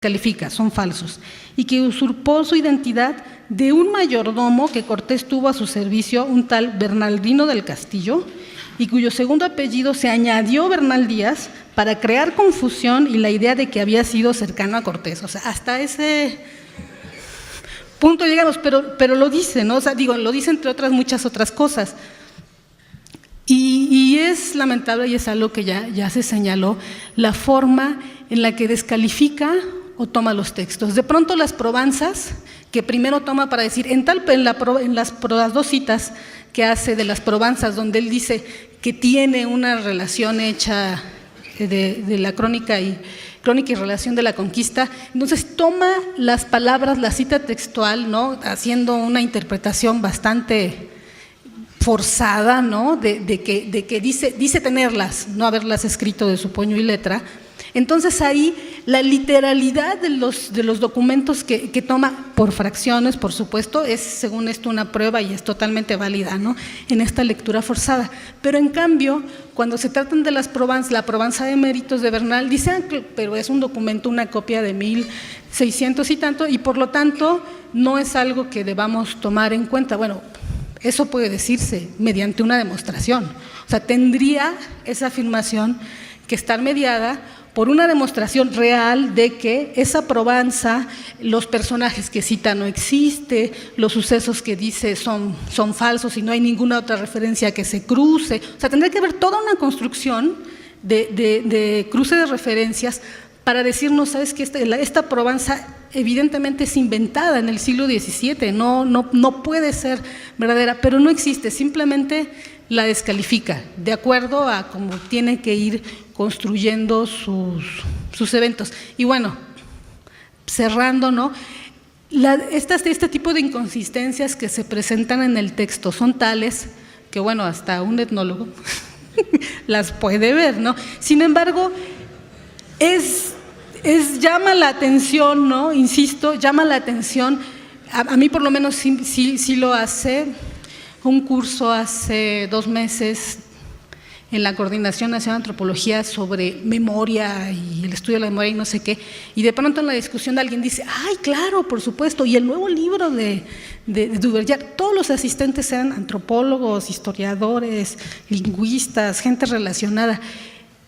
califica, son falsos, y que usurpó su identidad de un mayordomo que Cortés tuvo a su servicio, un tal Bernardino del Castillo, y cuyo segundo apellido se añadió Bernal Díaz para crear confusión y la idea de que había sido cercano a Cortés. O sea, hasta ese punto llegamos, pero lo dice, ¿no? O sea, digo, lo dice entre otras muchas otras cosas. Y es lamentable, y es algo que ya se señaló, la forma en la que descalifica o toma los textos. De pronto las probanzas, que primero toma para decir, en las dos citas que hace de las probanzas, donde él dice que tiene una relación hecha de la crónica y relación de la conquista, entonces toma las palabras, la cita textual, ¿no? Haciendo una interpretación bastante forzada, ¿no? de que dice tenerlas, no haberlas escrito de su puño y letra. Entonces ahí la literalidad de los documentos que toma por fracciones, por supuesto, es según esto una prueba y es totalmente válida, ¿no? En esta lectura forzada. Pero en cambio, cuando se tratan de la probanza de méritos de Bernal, dicen, pero es un documento, una copia de 1600 y tanto, y por lo tanto no es algo que debamos tomar en cuenta. Bueno, eso puede decirse mediante una demostración. O sea, tendría esa afirmación que estar mediada por una demostración real de que esa probanza, los personajes que cita no existe, los sucesos que dice son falsos y no hay ninguna otra referencia que se cruce. O sea, tendría que haber toda una construcción de cruce de referencias para decirnos, ¿sabes qué? Esta probanza evidentemente es inventada en el siglo XVII, no puede ser verdadera, pero no existe, simplemente la descalifica, de acuerdo a cómo tiene que ir construyendo sus eventos. Y bueno, cerrando, ¿no? Este tipo de inconsistencias que se presentan en el texto son tales que, bueno, hasta un etnólogo las puede ver, ¿no? Sin embargo, llama la atención, ¿no? Insisto, llama la atención, a mí por lo menos sí lo hace. Un curso hace 2 meses en la Coordinación Nacional de Antropología sobre memoria y el estudio de la memoria y no sé qué, y de pronto en la discusión alguien dice, ¡ay, claro, por supuesto! Y el nuevo libro de Duverger, todos los asistentes eran antropólogos, historiadores, lingüistas, gente relacionada,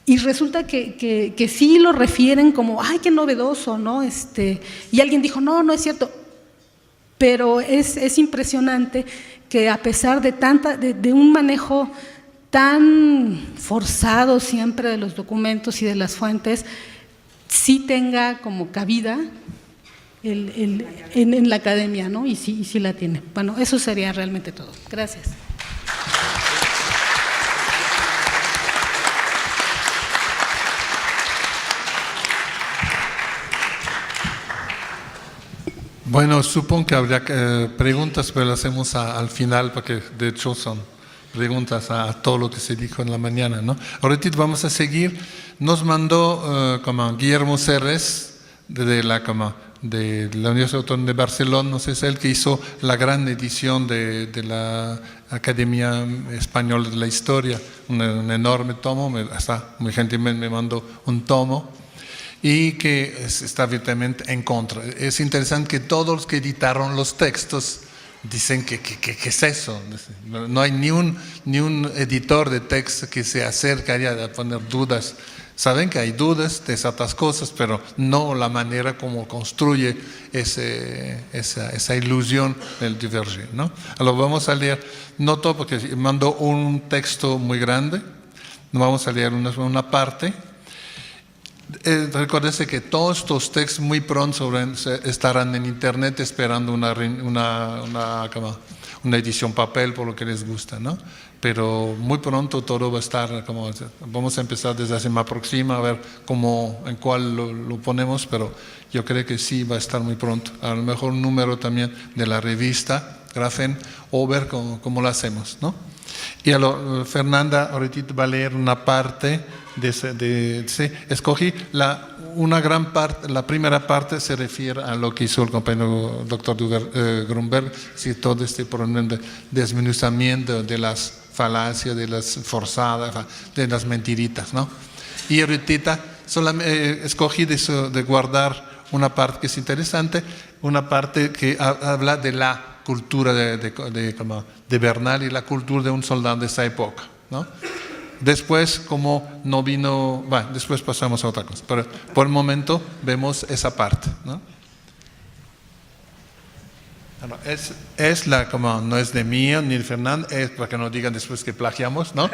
y resulta que sí lo refieren como, ¡ay, qué novedoso!, ¿no? Y alguien dijo, no es cierto, pero es impresionante que a pesar de un manejo tan forzado siempre de los documentos y de las fuentes, sí tenga como cabida en la academia, ¿no? Y sí la tiene. Bueno, eso sería realmente todo. Gracias. Bueno, supongo que habría preguntas, pero las hacemos al final, porque de hecho son preguntas a todo lo que se dijo en la mañana, ¿no? Ahorita vamos a seguir. Nos mandó Guillermo Serres de la Universidad Autónoma de Barcelona, no sé, es él que hizo la gran edición de la Academia Española de la Historia, un enorme tomo, hasta muy gentilmente me mandó un tomo, y que está abiertamente en contra. Es interesante que todos los que editaron los textos dicen que es eso. No hay ni un editor de texto que se acercaría a poner dudas. Saben que hay dudas de ciertas cosas, pero no la manera como construye esa ilusión del Duverger, ¿no? Lo vamos a leer, no todo, porque mandó un texto muy grande, vamos a leer una parte. Recuérdense que todos estos textos muy pronto estarán en internet esperando una edición papel por lo que les gusta, ¿no? Pero muy pronto todo va a estar, vamos a empezar desde la semana próxima a ver en cuál lo ponemos, pero yo creo que sí va a estar muy pronto. A lo mejor un número también de la revista Grafen, o ver cómo lo hacemos, ¿no? Y Fernanda ahorita va a leer una parte escogí una gran parte. La primera parte se refiere a lo que hizo el compañero doctor Grunberg, todo este problema de desmenuzamiento de las falacias, de las forzadas, de las mentiritas, ¿no? Y ahorita escogí de guardar una parte que es interesante, una parte que habla de la cultura de Bernal y la cultura de un soldado de esa época, ¿no? Después, como no vino, después pasamos a otra cosa, pero por el momento vemos esa parte, ¿no? No es de mío ni de Fernando, es para que no digan después que plagiamos, ¿no?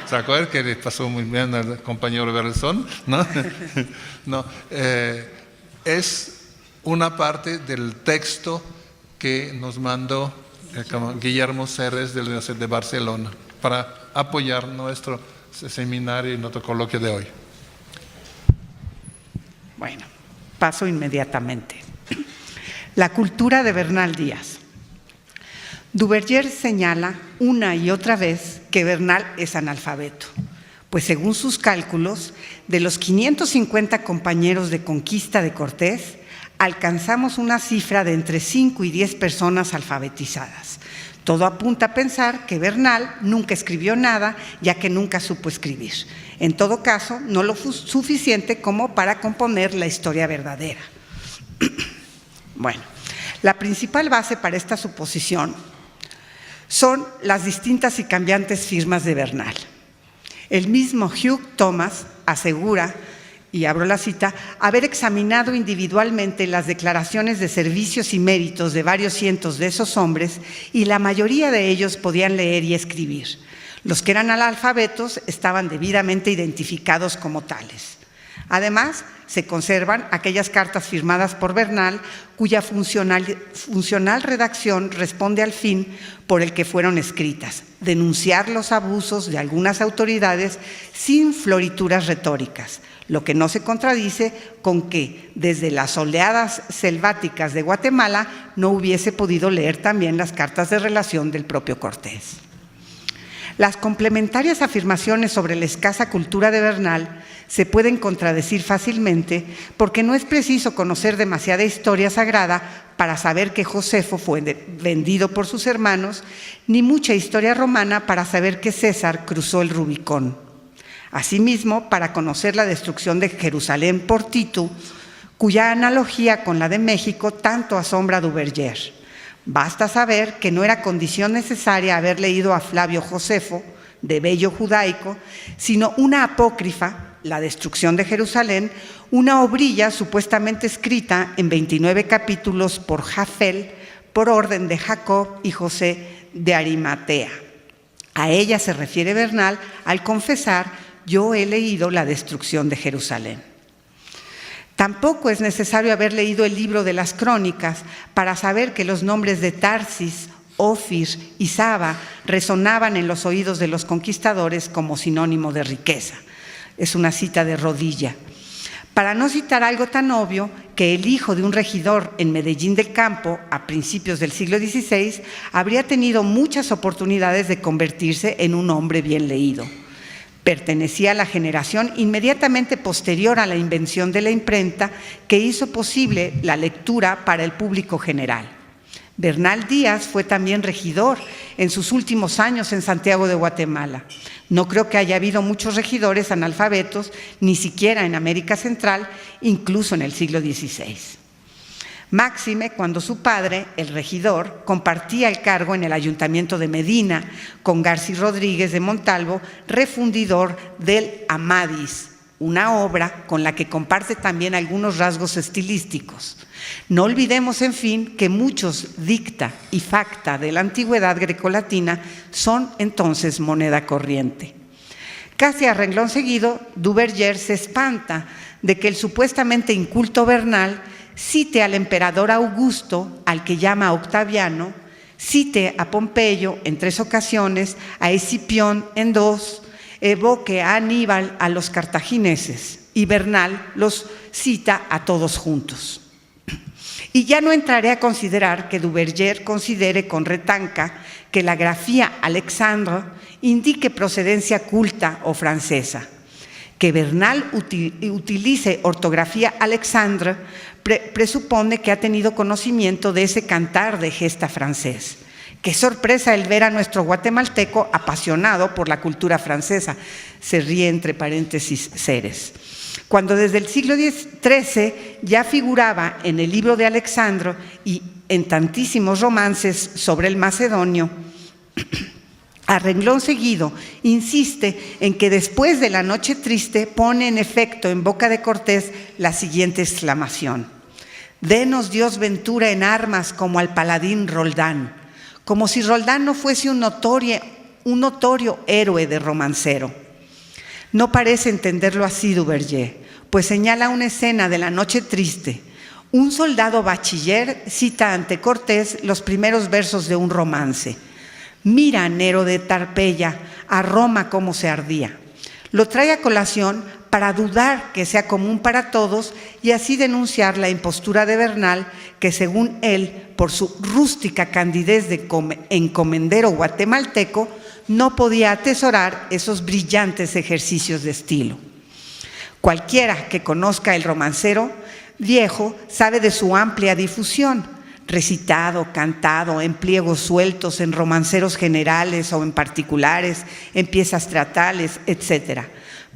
¿Se acuerdan que le pasó muy bien al compañero Berlson, ¿no? No, es una parte del texto que nos mandó Guillermo Serres de la Universidad de Barcelona para apoyar nuestro seminario y nuestro coloquio de hoy. Bueno, paso inmediatamente. La cultura de Bernal Díaz. Duverger señala una y otra vez que Bernal es analfabeto, pues según sus cálculos, de los 550 compañeros de conquista de Cortés, alcanzamos una cifra de entre 5 y 10 personas alfabetizadas. Todo apunta a pensar que Bernal nunca escribió nada, ya que nunca supo escribir. En todo caso, no lo suficiente como para componer la historia verdadera. Bueno, la principal base para esta suposición son las distintas y cambiantes firmas de Bernal. El mismo Hugh Thomas asegura, y abro la cita, haber examinado individualmente las declaraciones de servicios y méritos de varios cientos de esos hombres y la mayoría de ellos podían leer y escribir. Los que eran analfabetos estaban debidamente identificados como tales. Además, se conservan aquellas cartas firmadas por Bernal cuya funcional redacción responde al fin por el que fueron escritas: denunciar los abusos de algunas autoridades sin florituras retóricas, lo que no se contradice con que desde las oleadas selváticas de Guatemala no hubiese podido leer también las cartas de relación del propio Cortés. Las complementarias afirmaciones sobre la escasa cultura de Bernal se pueden contradecir fácilmente porque no es preciso conocer demasiada historia sagrada para saber que Josefo fue vendido por sus hermanos, ni mucha historia romana para saber que César cruzó el Rubicón. Asimismo, para conocer la destrucción de Jerusalén por Tito, cuya analogía con la de México tanto asombra a Duverger. Basta saber que no era condición necesaria haber leído a Flavio Josefo, de Bello Judaico, sino una apócrifa, La destrucción de Jerusalén, una obrilla supuestamente escrita en 29 capítulos por Jafel, por orden de Jacob y José de Arimatea. A ella se refiere Bernal al confesar: yo he leído la destrucción de Jerusalén. Tampoco es necesario haber leído el libro de las Crónicas para saber que los nombres de Tarsis, Ofir y Saba resonaban en los oídos de los conquistadores como sinónimo de riqueza. Es una cita de Rodilla. Para no citar algo tan obvio, que el hijo de un regidor en Medellín del Campo, a principios del siglo XVI, habría tenido muchas oportunidades de convertirse en un hombre bien leído. Pertenecía a la generación inmediatamente posterior a la invención de la imprenta que hizo posible la lectura para el público general. Bernal Díaz fue también regidor en sus últimos años en Santiago de Guatemala. No creo que haya habido muchos regidores analfabetos, ni siquiera en América Central, incluso en el siglo XVI. Máxime cuando su padre, el regidor, compartía el cargo en el Ayuntamiento de Medina con García Rodríguez de Montalvo, refundidor del Amadís, una obra con la que comparte también algunos rasgos estilísticos. No olvidemos, en fin, que muchos dicta y facta de la antigüedad grecolatina son entonces moneda corriente. Casi a renglón seguido, Duverger se espanta de que el supuestamente inculto Bernal cite al emperador Augusto, al que llama Octaviano, cite a Pompeyo en 3 ocasiones, a Escipión en 2, evoque a Aníbal, a los cartagineses, y Bernal los cita a todos juntos. Y ya no entraré a considerar que Duverger considere con retanca que la grafía Alexandre indique procedencia culta o francesa. Que Bernal utilice ortografía Alexandre presupone que ha tenido conocimiento de ese cantar de gesta francés. Qué sorpresa el ver a nuestro guatemalteco apasionado por la cultura francesa. Se ríe entre paréntesis Ceres. Cuando desde el siglo XIII ya figuraba en el libro de Alexandro y en tantísimos romances sobre el macedonio, a renglón seguido insiste en que después de la noche triste pone en efecto en boca de Cortés la siguiente exclamación: «Denos Dios ventura en armas como al paladín Roldán», como si Roldán no fuese un notorio héroe de romancero. No parece entenderlo así Duverger, pues señala una escena de la noche triste. Un soldado bachiller cita ante Cortés los primeros versos de un romance. «Mira, Nero de Tarpeya, a Roma cómo se ardía». Lo trae a colación para dudar que sea común para todos y así denunciar la impostura de Bernal, que según él, por su rústica candidez de encomendero guatemalteco, no podía atesorar esos brillantes ejercicios de estilo. Cualquiera que conozca el romancero viejo sabe de su amplia difusión, recitado, cantado, en pliegos sueltos, en romanceros generales o en particulares, en piezas teatrales, etc.,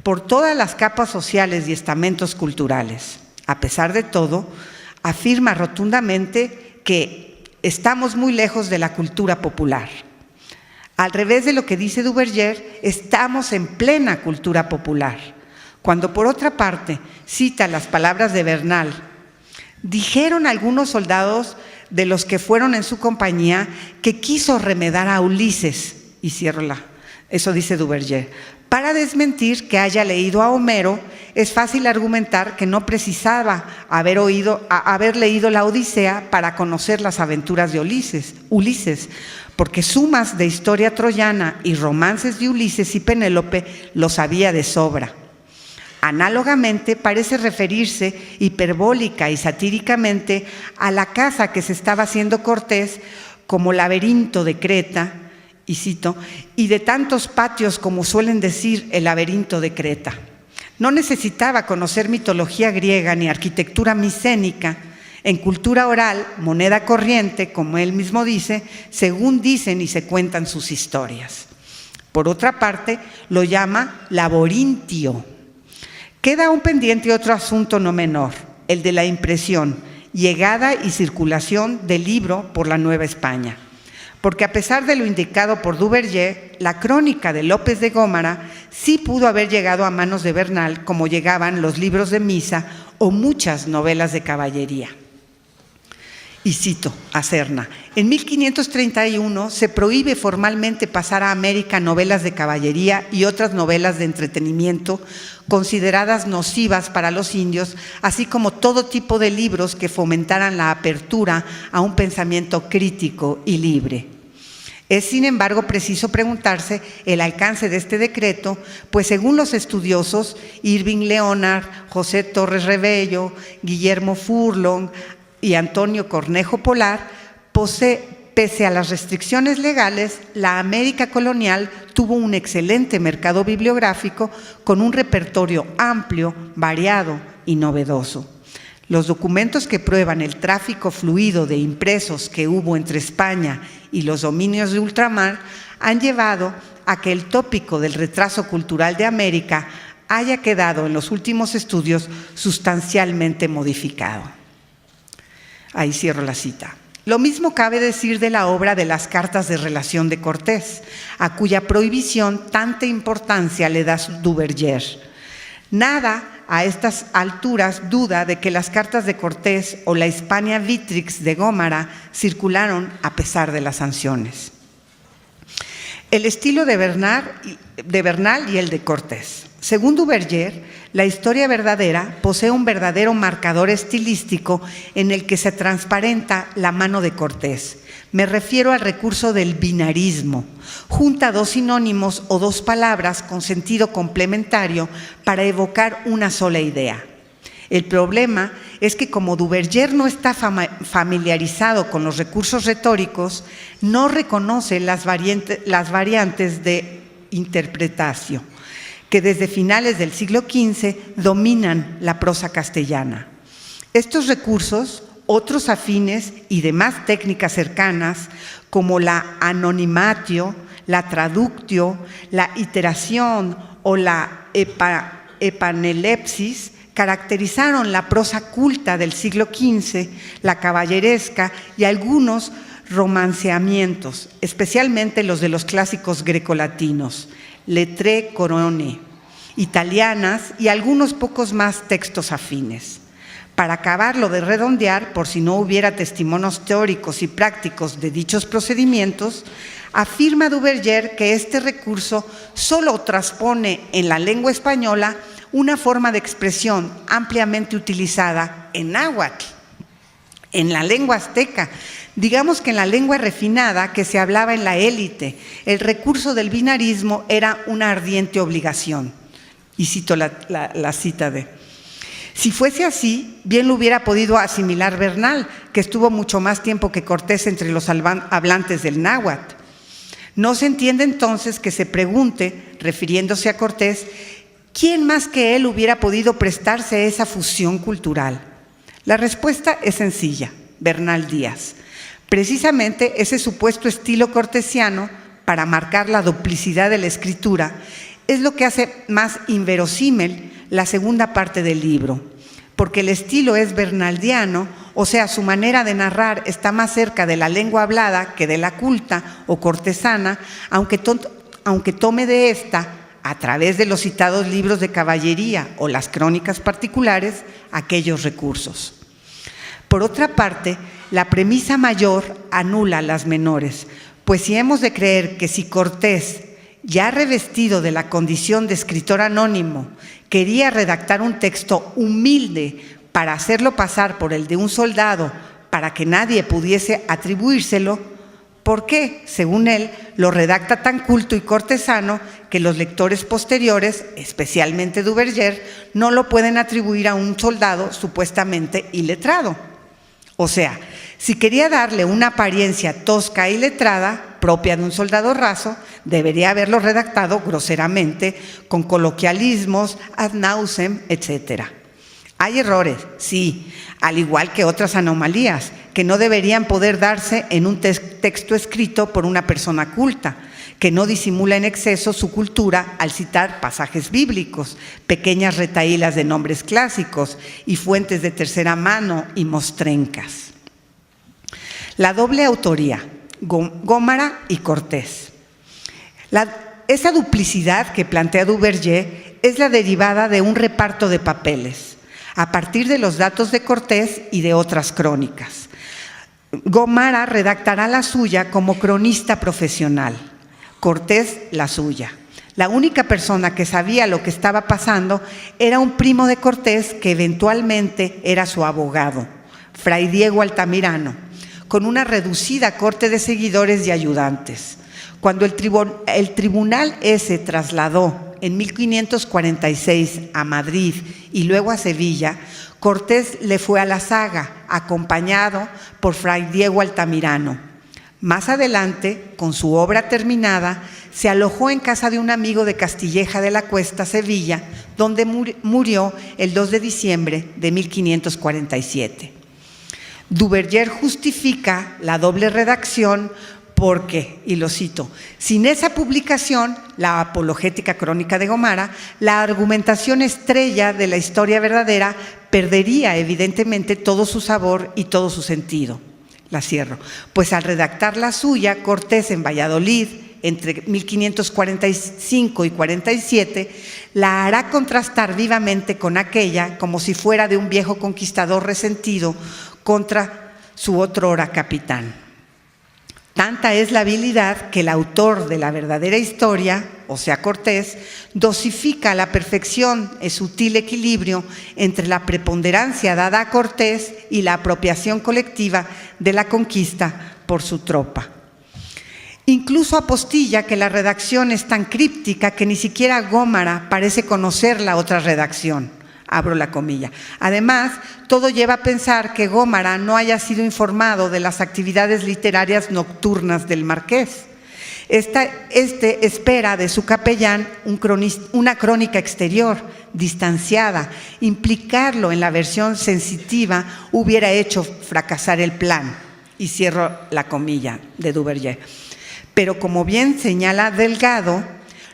por todas las capas sociales y estamentos culturales. A pesar de todo, afirma rotundamente que estamos muy lejos de la cultura popular. Al revés de lo que dice Duverger, estamos en plena cultura popular. Cuando por otra parte cita las palabras de Bernal: «Dijeron algunos soldados de los que fueron en su compañía que quiso remedar a Ulises», y cierro eso dice Duverger. Para desmentir que haya leído a Homero, es fácil argumentar que no precisaba haber leído la Odisea para conocer las aventuras de Ulises, porque sumas de historia troyana y romances de Ulises y Penélope lo sabía de sobra. Análogamente, parece referirse hiperbólica y satíricamente a la caza que se estaba haciendo Cortés como laberinto de Creta, y cito, «y de tantos patios como suelen decir el laberinto de Creta». No necesitaba conocer mitología griega ni arquitectura micénica. En cultura oral, moneda corriente, como él mismo dice, según dicen y se cuentan sus historias. Por otra parte, lo llama laborintio. Queda aún pendiente otro asunto no menor, el de la impresión, llegada y circulación del libro por la Nueva España. Porque a pesar de lo indicado por Duverger, la crónica de López de Gómara sí pudo haber llegado a manos de Bernal, como llegaban los libros de misa o muchas novelas de caballería. Y cito a Serna: «En 1531 se prohíbe formalmente pasar a América novelas de caballería y otras novelas de entretenimiento consideradas nocivas para los indios, así como todo tipo de libros que fomentaran la apertura a un pensamiento crítico y libre». Es, sin embargo, preciso preguntarse el alcance de este decreto, pues según los estudiosos Irving Leonard, José Torres Rebello, Guillermo Furlong y Antonio Cornejo Polar, pese a las restricciones legales, la América colonial tuvo un excelente mercado bibliográfico con un repertorio amplio, variado y novedoso. Los documentos que prueban el tráfico fluido de impresos que hubo entre España y los dominios de ultramar han llevado a que el tópico del retraso cultural de América haya quedado en los últimos estudios sustancialmente modificado. Ahí cierro la cita. Lo mismo cabe decir de la obra de las cartas de relación de Cortés, a cuya prohibición tanta importancia le da Duverger. Nada a estas alturas duda de que las cartas de Cortés o la Hispania Vitrix de Gómara circularon a pesar de las sanciones. El estilo de Bernal y el de Cortés. Según Duverger, la historia verdadera posee un verdadero marcador estilístico en el que se transparenta la mano de Cortés. Me refiero al recurso del binarismo. Junta dos sinónimos o dos palabras con sentido complementario para evocar una sola idea. El problema es que como Duverger no está familiarizado con los recursos retóricos, no reconoce las variantes de interpretatio, que desde finales del siglo XV dominan la prosa castellana. Estos recursos, otros afines y demás técnicas cercanas como la anonimatio, la traductio, la iteración o la epanelepsis caracterizaron la prosa culta del siglo XV, la caballeresca y algunos romanceamientos, especialmente los de los clásicos grecolatinos, lettre corone, italianas y algunos pocos más textos afines. Para acabarlo de redondear, por si no hubiera testimonios teóricos y prácticos de dichos procedimientos, afirma Duverger que este recurso solo transpone en la lengua española una forma de expresión ampliamente utilizada en náhuatl, en la lengua azteca, digamos que en la lengua refinada que se hablaba en la élite. El recurso del binarismo era una ardiente obligación. Y cito la cita de: si fuese así, bien lo hubiera podido asimilar Bernal, que estuvo mucho más tiempo que Cortés entre los hablantes del náhuatl. No se entiende entonces que se pregunte, refiriéndose a Cortés, ¿quién más que él hubiera podido prestarse a esa fusión cultural? La respuesta es sencilla: Bernal Díaz. Precisamente ese supuesto estilo cortesiano, para marcar la duplicidad de la escritura, es lo que hace más inverosímil la segunda parte del libro, porque el estilo es bernaldiano, o sea, su manera de narrar está más cerca de la lengua hablada que de la culta o cortesana, aunque tome de esta, a través de los citados libros de caballería o las crónicas particulares, aquellos recursos. Por otra parte, la premisa mayor anula las menores, pues si hemos de creer que si Cortés, ya revestido de la condición de escritor anónimo, quería redactar un texto humilde para hacerlo pasar por el de un soldado para que nadie pudiese atribuírselo, ¿por qué, según él, lo redacta tan culto y cortesano que los lectores posteriores, especialmente Duverger, no lo pueden atribuir a un soldado supuestamente iletrado? O sea, si quería darle una apariencia tosca y letrada, propia de un soldado raso, debería haberlo redactado groseramente, con coloquialismos, ad nauseam, etc. Hay errores, sí, al igual que otras anomalías, que no deberían poder darse en un texto escrito por una persona culta, que no disimula en exceso su cultura al citar pasajes bíblicos, pequeñas retahílas de nombres clásicos y fuentes de tercera mano y mostrencas. La doble autoría, Gómara y Cortés. Esa duplicidad que plantea Duverger es la derivada de un reparto de papeles, a partir de los datos de Cortés y de otras crónicas. Gómara redactará la suya como cronista profesional, Cortés la suya. La única persona que sabía lo que estaba pasando era un primo de Cortés que eventualmente era su abogado, Fray Diego Altamirano, con una reducida corte de seguidores y ayudantes. Cuando el tribunal ese trasladó en 1546 a Madrid y luego a Sevilla, Cortés le fue a la saga, acompañado por Fray Diego Altamirano. Más adelante, con su obra terminada, se alojó en casa de un amigo de Castilleja de la Cuesta, Sevilla, donde murió el 2 de diciembre de 1547. Duverger justifica la doble redacción porque, y lo cito, sin esa publicación, la apologética crónica de Gómara, la argumentación estrella de la historia verdadera perdería evidentemente todo su sabor y todo su sentido. La cierro. Pues al redactar la suya, Cortés en Valladolid, entre 1545 y 47, la hará contrastar vivamente con aquella, como si fuera de un viejo conquistador resentido contra su otrora capitán. Tanta es la habilidad que el autor de la verdadera historia, o sea Cortés, dosifica a la perfección el sutil equilibrio entre la preponderancia dada a Cortés y la apropiación colectiva de la conquista por su tropa. Incluso apostilla que la redacción es tan críptica que ni siquiera Gómara parece conocer la otra redacción. Abro la comilla. Además, todo lleva a pensar que Gómara no haya sido informado de las actividades literarias nocturnas del marqués. Este espera de su capellán una crónica exterior, distanciada. Implicarlo en la versión sensitiva hubiera hecho fracasar el plan. Y cierro la comilla de Duverger. Pero como bien señala Delgado,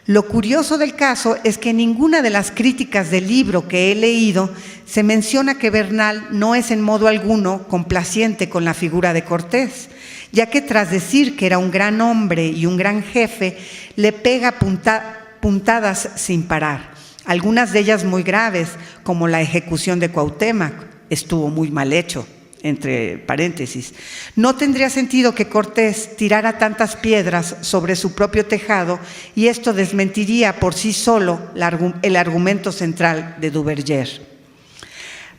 lo curioso del caso es que en ninguna de las críticas del libro que he leído se menciona que Bernal no es en modo alguno complaciente con la figura de Cortés, ya que tras decir que era un gran hombre y un gran jefe, le pega puntadas sin parar, algunas de ellas muy graves, como la ejecución de Cuauhtémoc, estuvo muy mal hecho, entre paréntesis. No tendría sentido que Cortés tirara tantas piedras sobre su propio tejado y esto desmentiría por sí solo el argumento central de Duverger.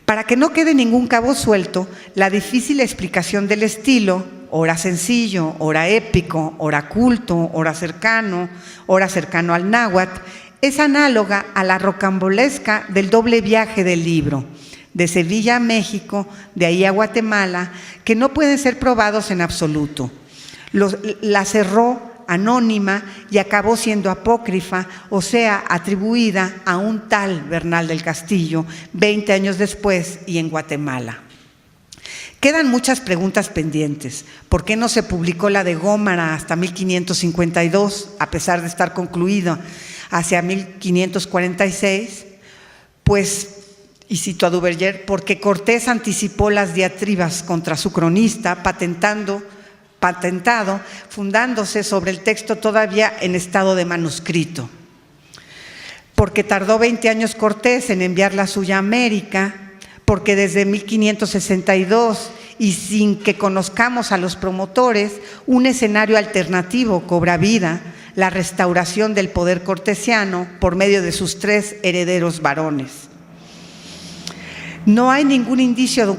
Para que no quede ningún cabo suelto, la difícil explicación del estilo, ora sencillo, ora épico, ora culto, ora cercano al náhuatl, es análoga a la rocambolesca del doble viaje del libro, de Sevilla a México, de ahí a Guatemala, que no pueden ser probados en absoluto. La cerró anónima y acabó siendo apócrifa, o sea, atribuida a un tal Bernal del Castillo 20 años después y en Guatemala. Quedan muchas preguntas pendientes. ¿Por qué no se publicó la de Gómara hasta 1552, a pesar de estar concluida hacia 1546? Pues, y cito a Duverger, porque Cortés anticipó las diatribas contra su cronista, patentado, fundándose sobre el texto todavía en estado de manuscrito. Porque tardó 20 años Cortés en enviar la suya a América, porque desde 1562 y sin que conozcamos a los promotores, un escenario alternativo cobra vida, la restauración del poder cortesiano por medio de sus 3 herederos varones. No hay ningún indicio